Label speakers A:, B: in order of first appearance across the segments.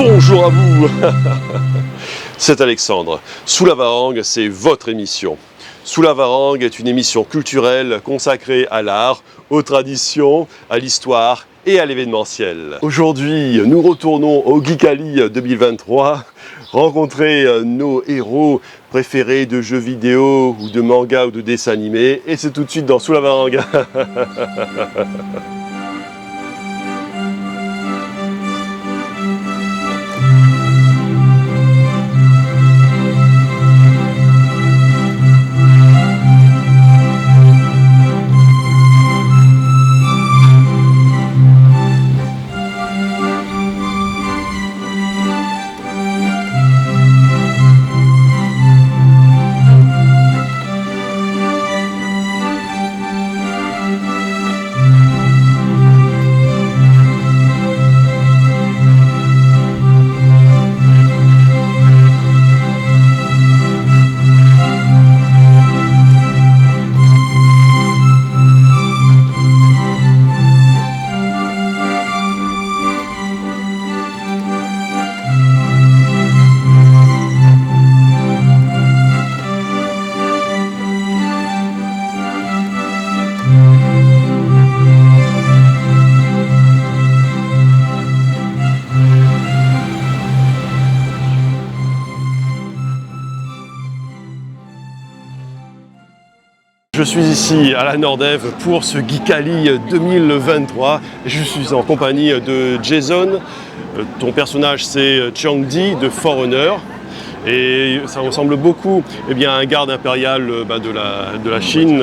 A: Bonjour à vous. C'est Alexandre. Sous la Varangue, c'est votre émission. Sous la Varangue est une émission culturelle consacrée à l'art, aux traditions, à l'histoire et à l'événementiel. Aujourd'hui, nous retournons au Geekali 2023, rencontrer nos héros préférés de jeux vidéo ou de manga ou de dessins animés, et c'est tout de suite dans Sous la Varangue. Je suis ici à la Nordev pour ce Geekali 2023. Je suis en compagnie de Jason. Ton personnage c'est Qiangdi de For Honor. Et ça ressemble beaucoup à un garde impérial de la Chine.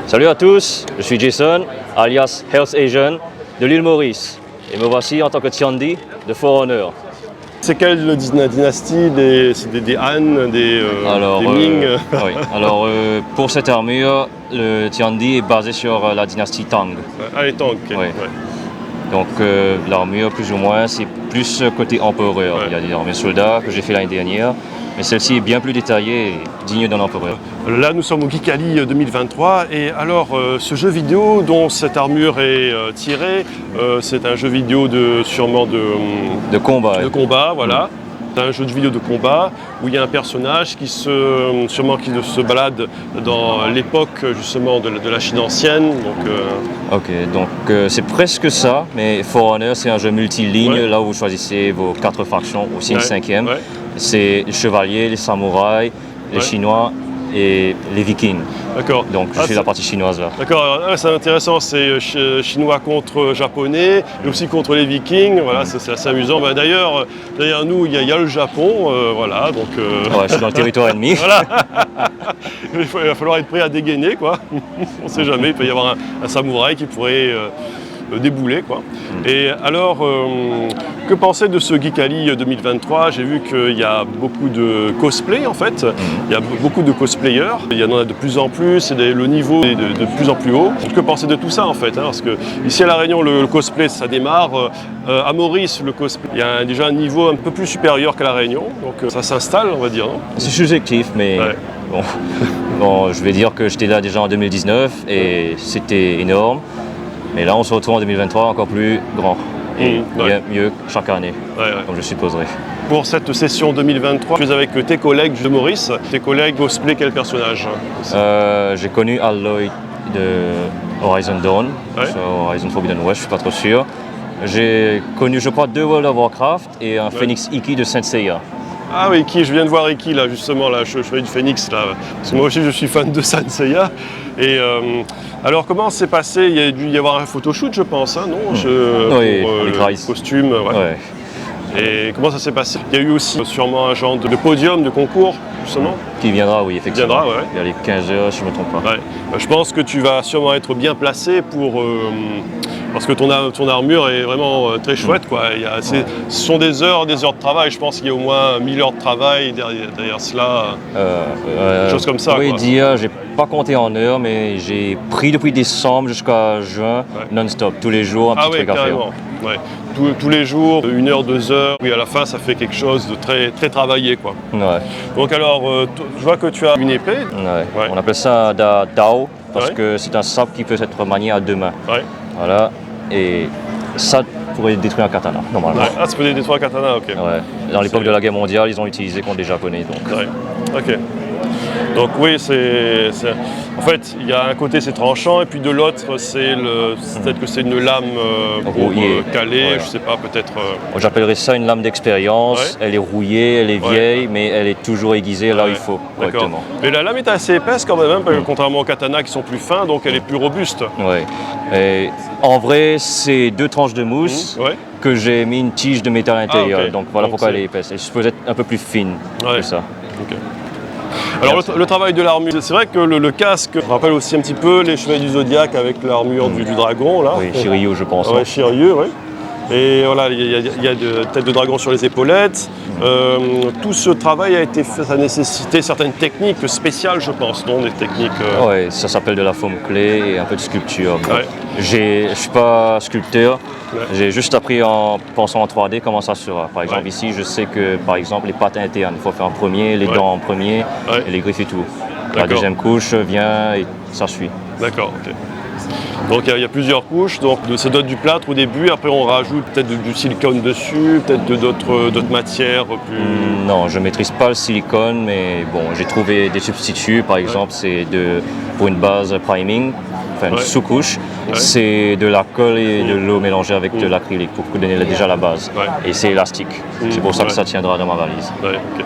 B: Salut à tous, je suis Jason, alias Health Asian de l'île Maurice. Et me voici en tant que Qiangdi de For Honor.
A: C'est quelle dynastie? C'est des Han, des Ming?
B: Oui. Alors, pour cette armure, le Qiangdi est basé sur la dynastie Tang.
A: Ah, les Tang, ok.
B: Oui.
A: Ouais.
B: Donc, l'armure, plus ou moins, c'est plus côté empereur. Ouais. Il y a des armures soldats que j'ai fait l'année dernière, mais celle-ci est bien plus détaillée et digne d'un empereur.
A: Là, nous sommes au Geekali 2023, et alors, ce jeu vidéo dont cette armure est tirée, c'est un jeu vidéo sûrement de combat, voilà. C'est un jeu de vidéo de combat où il y a un personnage qui se balade dans l'époque justement de la Chine ancienne.
B: Donc c'est presque ça, mais For Honor c'est un jeu multiligne, là où vous choisissez vos 4 factions, aussi une cinquième. Ouais. C'est les chevaliers, les samouraïs, les Chinois et les Vikings.
A: D'accord.
B: Donc je suis la partie chinoise là.
A: D'accord, c'est intéressant, c'est chinois contre japonais et aussi contre les Vikings, voilà, c'est assez amusant. D'ailleurs, derrière nous, il y a le Japon, voilà, donc...
B: Ouais, je suis dans le territoire ennemi.
A: Voilà. Il va falloir être prêt à dégainer, quoi. On ne sait jamais, il peut y avoir un samouraï qui pourrait débouler, quoi. Et alors, que penser de ce Geekali 2023? J'ai vu qu'il y a beaucoup de cosplay, en fait. Il y a beaucoup de cosplayers. Il y en a de plus en plus, et le niveau est de plus en plus haut. Que penser de tout ça, en fait, hein? Parce que ici à La Réunion, le cosplay, ça démarre. À Maurice, le cosplay, il y a déjà un niveau un peu plus supérieur qu'à La Réunion. Donc ça s'installe, on va dire, non?
B: C'est subjectif, mais bon, je vais dire que j'étais là déjà en 2019 et c'était énorme. Mais là, on se retrouve en 2023 encore plus grand et bien mieux chaque année, comme je supposerais.
A: Pour cette session 2023, tu es avec tes collègues de Maurice. Tes collègues cosplay quel personnage?
B: J'ai connu Aloy de Horizon Dawn, sur Horizon Forbidden West, je suis pas trop sûr. J'ai connu, je crois, 2 World of Warcraft et un Phoenix Iki de Saint Seiya.
A: Ah oui, Iki, je viens de voir Iki là, justement, là, je fais du Phoenix là, parce que moi aussi je suis fan de Saint Seiya. Et alors comment s'est passé? Il y a dû y avoir un photoshoot, je pense, hein, non?
B: Oui,
A: pour le costume. Ouais. Et comment ça s'est passé? Il y a eu aussi sûrement un genre de podium, de concours, justement.
B: Qui viendra, oui, effectivement. Il y a les 15 heures, si je ne me trompe pas.
A: Ouais. Je pense que tu vas sûrement être bien placé pour... parce que ton armure est vraiment très chouette, quoi. Ce sont des heures de travail. Je pense qu'il y a au moins 1000 heures de travail derrière cela. Des choses comme ça.
B: Oui, dire, j'ai pas compté en heures, mais j'ai pris depuis décembre jusqu'à juin, non-stop, tous les jours, un petit truc à faire.
A: Ouais. Tous les jours, 1 heure, 2 heures. Oui, à la fin, ça fait quelque chose de très, très travaillé, quoi.
B: Ouais.
A: Donc alors, je vois que tu as une épée.
B: Ouais. On appelle ça Dao, parce que c'est un sabre qui peut être manié à 2 mains. Voilà. Et ça, pourrait détruire un katana, normalement.
A: Ouais. Ah, ça peut détruire un katana, ok.
B: Ouais. Dans l'époque de la guerre mondiale, ils ont utilisé contre les Japonais. Donc.
A: Ouais. Ok. Donc oui, en fait, il y a un côté c'est tranchant et puis de l'autre peut-être que c'est une lame pour caler, je sais pas, peut-être.
B: J'appellerais ça une lame d'expérience.
A: Ouais.
B: Elle est rouillée, elle est vieille, mais elle est toujours aiguisée là où il faut correctement.
A: Mais la lame est assez épaisse quand même, parce que contrairement aux katanas qui sont plus fins, donc elle est plus robuste.
B: Ouais. En vrai, c'est 2 tranches de mousse. Que j'ai mis une tige de métal à l'intérieur. Donc voilà pourquoi elle est épaisse. Elle est supposée être un peu plus fine que ça.
A: Okay. Alors le travail de l'armure, c'est vrai que le casque rappelle aussi un petit peu les Chevaliers du Zodiaque avec l'armure du dragon là.
B: Oui, Shiryu je pense.
A: Ouais, Shiryu, oui. Et voilà, il y a des têtes de dragon sur les épaulettes. Tout ce travail a été fait, ça a nécessité certaines techniques spéciales, je pense, non? Des techniques.
B: Oui, ça s'appelle de la forme clé et un peu de sculpture.
A: Ouais.
B: Je ne suis pas sculpteur, j'ai juste appris en pensant en 3D comment ça sera. Par exemple, ici, je sais que par exemple, les pattes internes, il faut faire en premier, les dents en premier et les griffes et tout. La deuxième couche vient et ça suit.
A: D'accord, ok. Donc il y a plusieurs couches, donc ça doit être du plâtre au début, après on rajoute peut-être du silicone dessus, peut-être d'autres matières plus...
B: Non, je ne maîtrise pas le silicone, mais bon, j'ai trouvé des substituts, par exemple c'est pour une base priming, enfin une sous-couche, c'est de la colle et de l'eau mélangée avec de l'acrylique pour donner déjà la base. Et c'est élastique, c'est pour ça que ça tiendra dans ma valise.
A: Okay.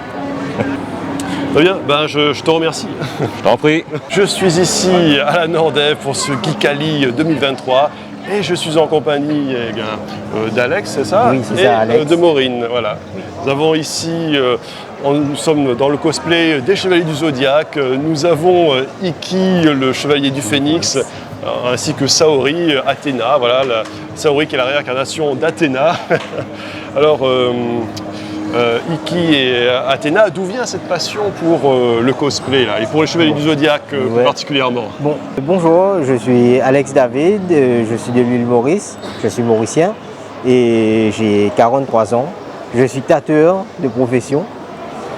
A: Très bien, je te remercie.
B: Je t'en prie.
A: Je suis ici à la Nordève pour ce Geekaly 2023 et je suis en compagnie d'Alex, c'est ça?
C: Oui, c'est ça, Alex.
A: De Maureen, voilà. Oui. Nous avons ici, nous sommes dans le cosplay des Chevaliers du Zodiaque. Nous avons Iki, le Chevalier du Phénix, ainsi que Saori, Athéna. Voilà, Saori qui est la réincarnation d'Athéna. Alors... Iki et Athéna, d'où vient cette passion pour le cosplay là, et pour les Chevaliers du Zodiaque plus particulièrement?
C: Bonjour, je suis Alex David, je suis de l'île Maurice, je suis mauricien et j'ai 43 ans. Je suis tatoueur de profession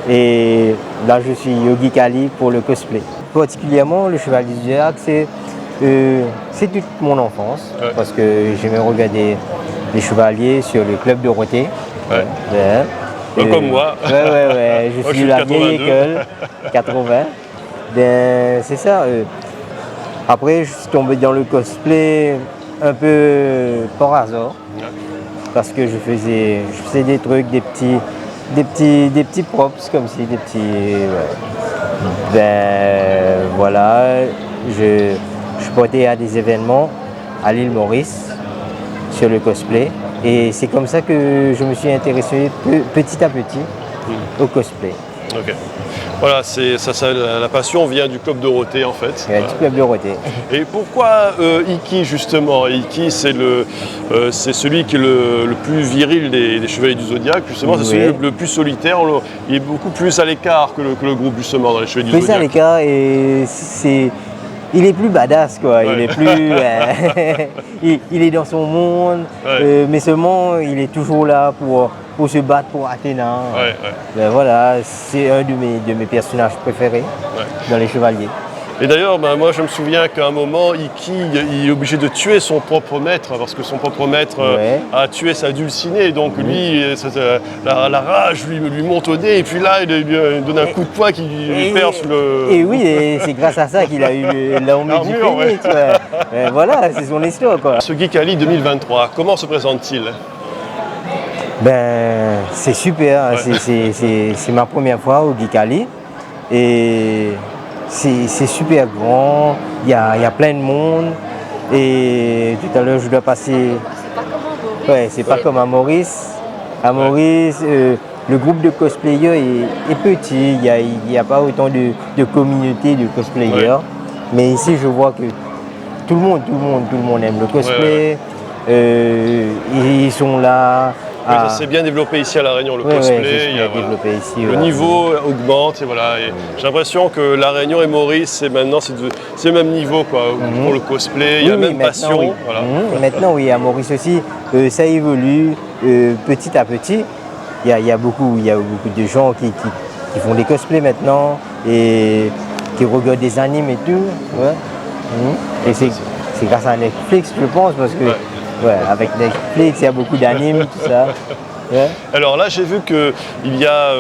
C: et là je suis au Geekaly pour le cosplay. Particulièrement le Chevalier du Zodiaque, c'est toute mon enfance parce que j'aimais regarder les chevaliers sur le club Dorothée.
A: Comme moi.
C: Je suis de la vieille école, 80. C'est ça. Après, je suis tombé dans le cosplay un peu par hasard. Parce que je faisais des trucs, des petits props comme si, des petits... Voilà, je portais à des événements à l'île Maurice sur le cosplay. Et c'est comme ça que je me suis intéressé petit à petit au cosplay.
A: Ok. Voilà, la passion vient du Club Dorothée en fait.
C: Du Club Dorothée.
A: Et pourquoi Iki justement? Iki c'est celui qui est le plus viril des Chevaliers du Zodiaque, justement, c'est celui le plus solitaire, il est beaucoup plus à l'écart que le groupe justement dans les Chevaliers du Zodiaque.
C: Plus à l'écart et il est plus badass quoi, il est plus... il est dans son monde, mais seulement il est toujours là pour se battre pour Athéna. Voilà, c'est un de mes personnages préférés dans les chevaliers.
A: Et d'ailleurs, moi je me souviens qu'à un moment, Iki il est obligé de tuer son propre maître, parce que son propre maître a tué sa dulcinée, donc lui, la rage lui monte au nez, et puis là, il lui donne un coup de poing qui lui perce le...
C: Et oui, et c'est grâce à ça qu'il a eu l'armure du Phénix. Voilà, c'est son histoire quoi.
A: Ce Geekaly 2023, comment se présente-t-il?
C: C'est super, c'est ma première fois au Geekaly, et... C'est super grand, il y a plein de monde et tout à l'heure je dois passer... c'est pas comme à Maurice. À Maurice, le groupe de cosplayers est petit, il n'y a pas autant de communauté de cosplayers. Mais ici je vois que tout le monde aime le cosplay, ils sont là.
A: Ça s'est bien développé ici à La Réunion, le cosplay. Le niveau augmente et voilà. J'ai l'impression que La Réunion et Maurice, maintenant c'est le même niveau quoi, pour le cosplay, il y a la même passion. Voilà.
C: Maintenant oui, à Maurice aussi, ça évolue petit à petit. Il y a beaucoup de gens qui font des cosplays maintenant et qui regardent des animes et tout. Et c'est grâce à Netflix je pense parce que Ouais, avec Netflix, il y a beaucoup d'animes, tout ça. Ouais.
A: Alors là, j'ai vu qu'il y a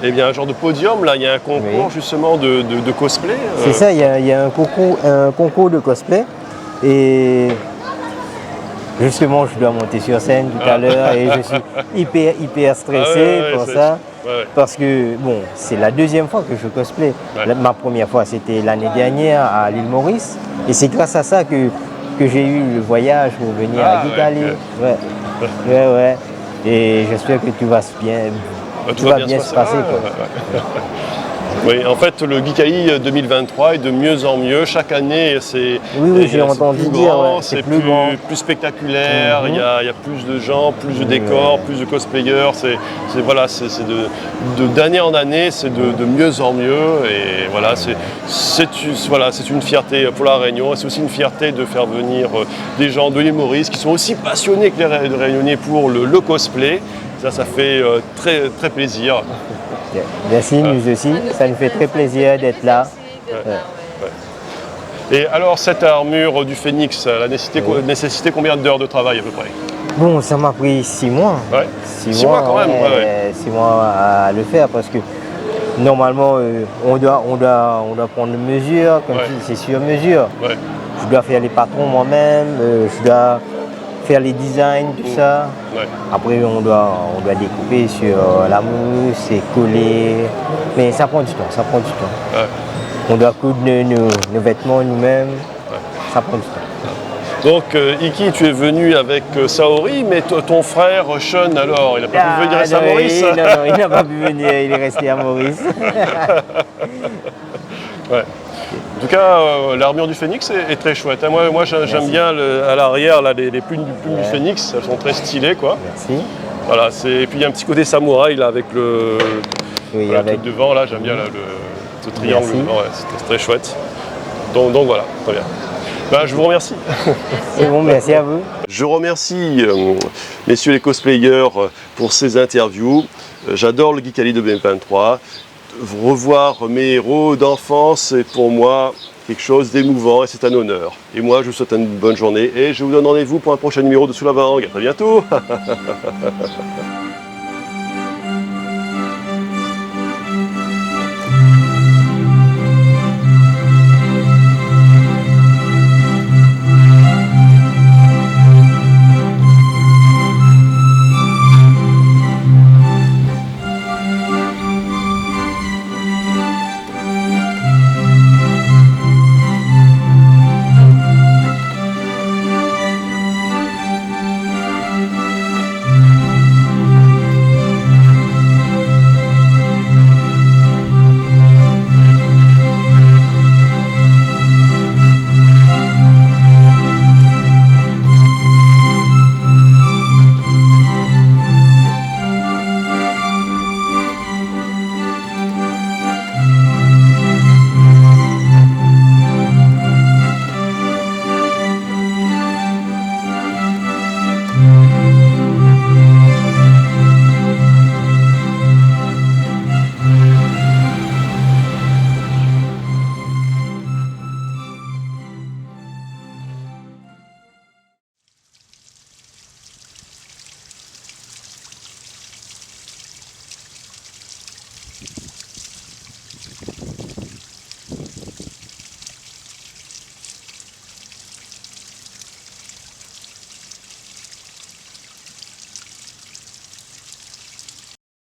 A: eh bien, un genre de podium, là, il y a un concours justement de cosplay.
C: C'est ça, il y a un concours de cosplay. Et justement, je dois monter sur scène tout à l'heure et je suis hyper stressé pour ça. Parce que, bon, c'est la deuxième fois que je cosplay. Ma première fois, c'était l'année dernière à l'île Maurice. Et c'est grâce à ça que j'ai eu le voyage pour venir à Geekaly. Ouais. Et j'espère que tout va bien se passer.
A: Oui, en fait, le Geekaly 2023 est de mieux en mieux. Chaque année, c'est
C: j'ai entendu dire,
A: c'est plus spectaculaire. Il y a plus de gens, plus de décors, plus de cosplayers. D'année en année, c'est de mieux en mieux. Et voilà, c'est une fierté pour la Réunion. C'est aussi une fierté de faire venir des gens de l'île Maurice qui sont aussi passionnés que les Réunionnais pour le cosplay. Ça fait très, très plaisir.
C: Merci, nous aussi. Ça nous fait très plaisir d'être là.
A: Et alors, cette armure du Phénix, elle a nécessité combien d'heures de travail à peu près?
C: Bon, ça m'a pris 6 mois.
A: 6 mois quand même.
C: 6 mois à le faire parce que normalement, on doit prendre une mesure, comme c'est sur mesure. Je dois faire les patrons moi-même, je dois faire les designs, tout ça. Après, on doit découper sur la mousse et coller. Mais ça prend du temps, On doit coudre nos vêtements nous-mêmes. Ça prend du temps.
A: Donc, Iki, tu es venu avec Saori, mais ton frère, Sean, alors, il n'a pas pu venir à Maurice?
C: Non, il n'a pas pu venir, il est resté à Maurice.
A: En tout cas, l'armure du Phénix est très chouette. Moi j'aime bien à l'arrière les plumes du Phénix, elles sont très stylées, quoi.
C: Merci.
A: Voilà, et puis il y a un petit côté samouraï là avec le truc devant, là, j'aime bien ce triangle devant, c'est très chouette. Donc voilà, très bien. Je vous remercie.
C: C'est bon, merci à vous.
A: Je remercie messieurs les cosplayers pour ces interviews. J'adore le Geekaly 2023. Revoir mes héros d'enfance, c'est pour moi quelque chose d'émouvant et c'est un honneur. Et moi, je vous souhaite une bonne journée et je vous donne rendez-vous pour un prochain numéro de Sous la Vangue. À très bientôt.